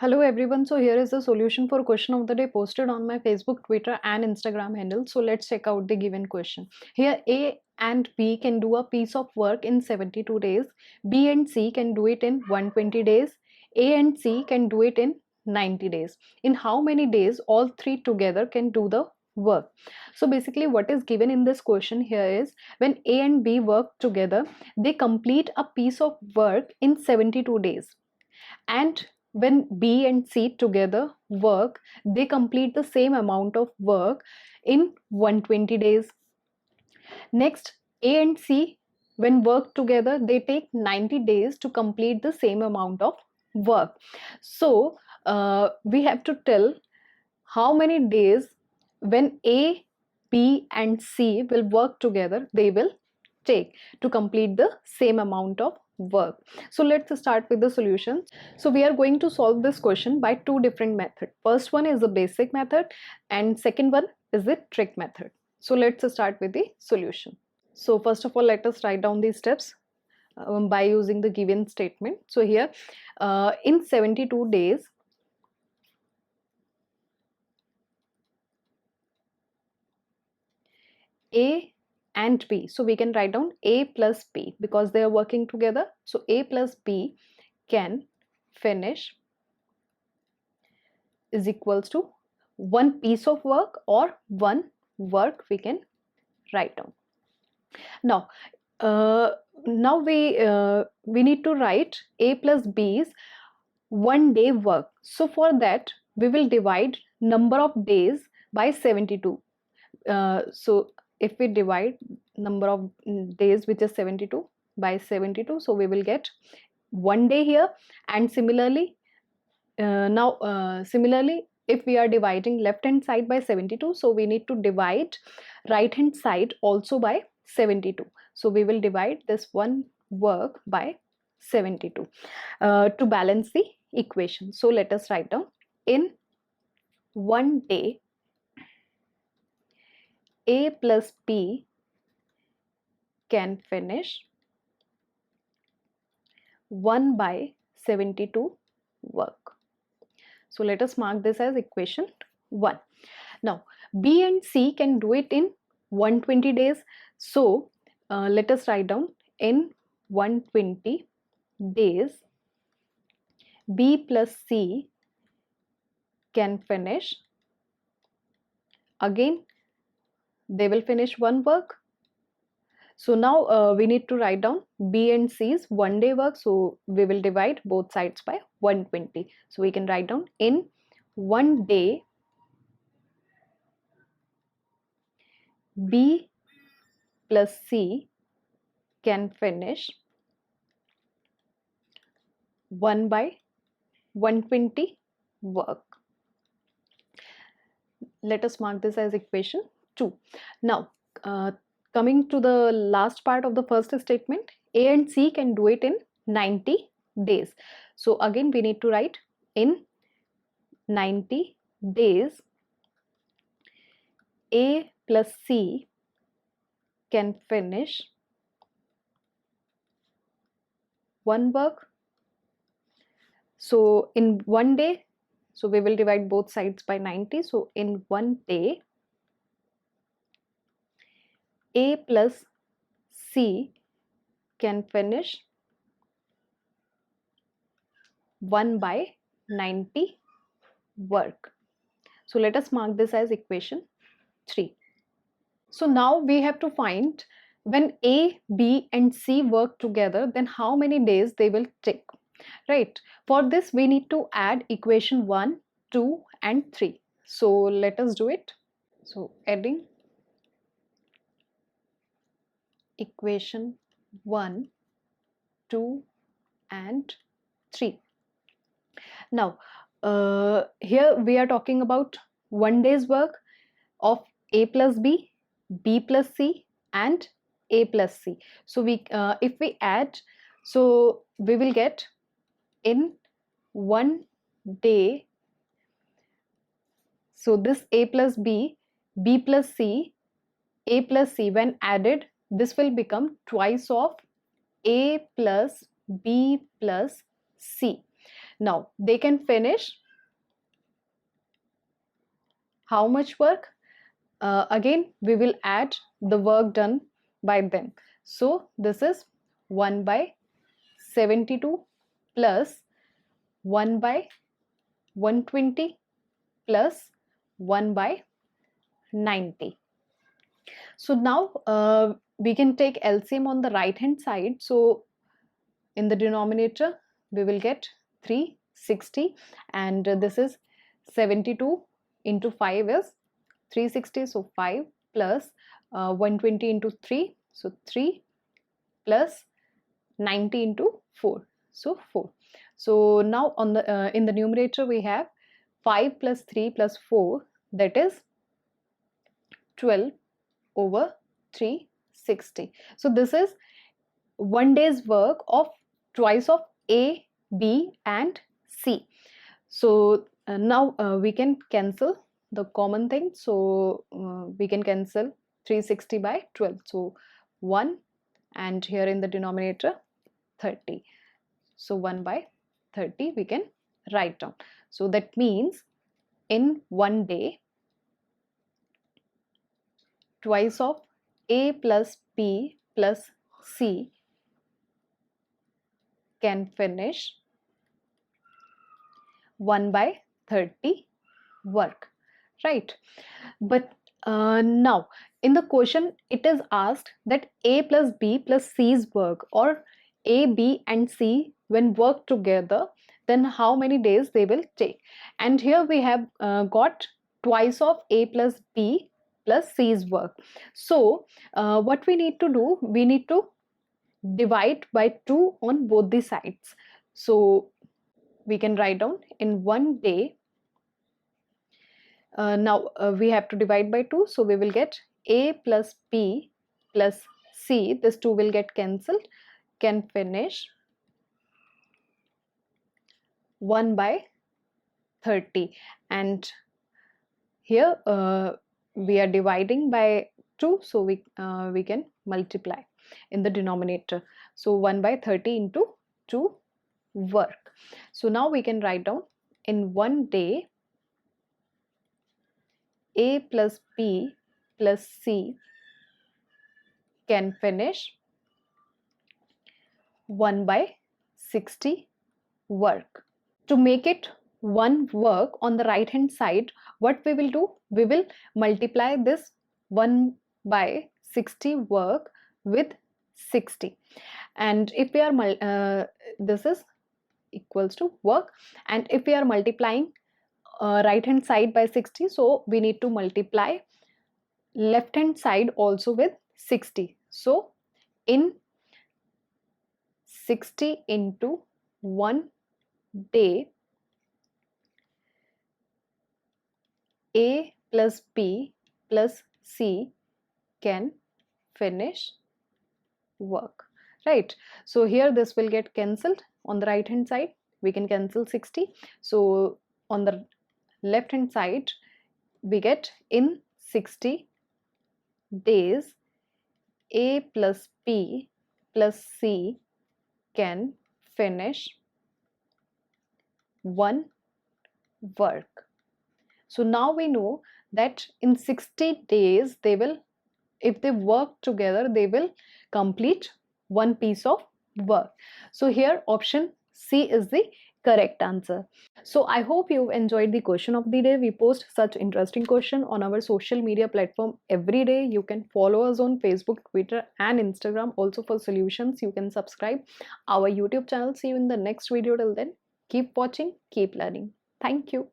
Hello everyone. So here is the solution for question of the day posted on my Facebook, Twitter and Instagram handle. So let's check out the given question. Here A and B can do a piece of work in 72 days. B and C can do it in 120 days. A and C can do it in 90 days. In how many days all three together can do the work? So basically what is given in this question here is when A and B work together, they complete a piece of work in 72 days. And when B and C together work, they complete the same amount of work in 120 days. Next, A and C, when work together, they take 90 days to complete the same amount of work. So, we have to tell how many days when A, B, and C will work together, they will take to complete the same amount of work. So let's start with the solutions. So we are going to solve this question by two different methods. First one is the basic method and second one is the trick method. So let's start with the solution. So first of all, let us write down these steps by using the given statement. So here in 72 days, A and B. So we can write down A plus B because they are working together. So A plus B can finish is equals to one piece of work or one work we can write down. Now, we need to write A plus B's 1 day work. So for that we will divide number of days by 72. So if we divide number of days, which is 72, by 72, so we will get 1 day here. And similarly, similarly, if we are dividing left hand side by 72, so we need to divide right hand side also by 72. So we will divide this one work by 72 to balance the equation. So let us write down in 1 day A plus B can finish 1 by 72 work. So let us mark this as equation 1. Now B and C can do it in 120 days. So let us write down in 120 days B plus C can finish, again they will finish one work. So now we need to write down B and C's 1 day work. So we will divide both sides by 120. So we can write down in 1 day B plus C can finish 1 by 120 work. Let us mark this as equation 2. Now coming to the last part of the first statement, A and C can do it in 90 days. So again we need to write in 90 days A plus C can finish one work. So in 1 day, so we will divide both sides by 90. So in 1 day A plus C can finish 1 by 90 work. So let us mark this as equation 3. So now we have to find when A, B and C work together, then how many days they will take, right? For this we need to add equation 1, 2 and 3. So let us do it. So adding equation 1, 2 and 3. Now here we are talking about 1 day's work of A plus B, B plus C and A plus C. So we if we add, so we will get in 1 day, so this A plus B, B plus C, A plus C, when added this will become twice of A plus B plus C. Now they can finish how much work? Again, we will add the work done by them. So this is 1 by 72 plus 1 by 120 plus 1 by 90. So now we can take LCM on the right hand side. So in the denominator we will get 360, and this is 72 into 5 is 360, so 5 plus 120 into 3, so 3 plus 90 into 4, so 4. So now on the in the numerator we have 5 plus 3 plus 4, that is 12 over 360. So this is one day's work of twice of A, B and C. So now we can cancel the common thing. So we can cancel 360 by 12. So 1, and here in the denominator 30. So 1 by 30 we can write down. So that means in one day, twice of A plus B plus C can finish 1 by 30 work, right? But now in the question it is asked that A plus B plus C's work, or A, B and C when work together, then how many days they will take. And here we have got twice of A plus B plus C's work. So what we need to do, we need to divide by 2 on both the sides. So we can write down in one day. Now we have to divide by 2, so we will get A plus B plus C, this 2 will get cancelled, can finish 1 by 30. And here we are dividing by 2, so we can multiply in the denominator. So 1 by 30 into 2 work. So now we can write down in one day A plus B plus C can finish 1 by 60 work. To make it one work on the right hand side, what we will do, we will multiply this 1 by 60 work with 60, and if we are this is equals to work, and if we are multiplying right hand side by 60, so we need to multiply left hand side also with 60. So in 60 into 1 day, A plus B plus C can finish work, right? So here this will get cancelled. On the right hand side we can cancel 60, so on the left hand side we get in 60 days A plus B plus C can finish one work. So now we know that in 60 days they will, if they work together, they will complete one piece of work. So here option C is the correct answer. So I hope you've enjoyed the question of the day. We post such interesting question on our social media platform every day. You can follow us on Facebook, Twitter and Instagram. Also for solutions, you can subscribe our YouTube channel. See you in the next video. Till then, keep watching, keep learning. Thank you.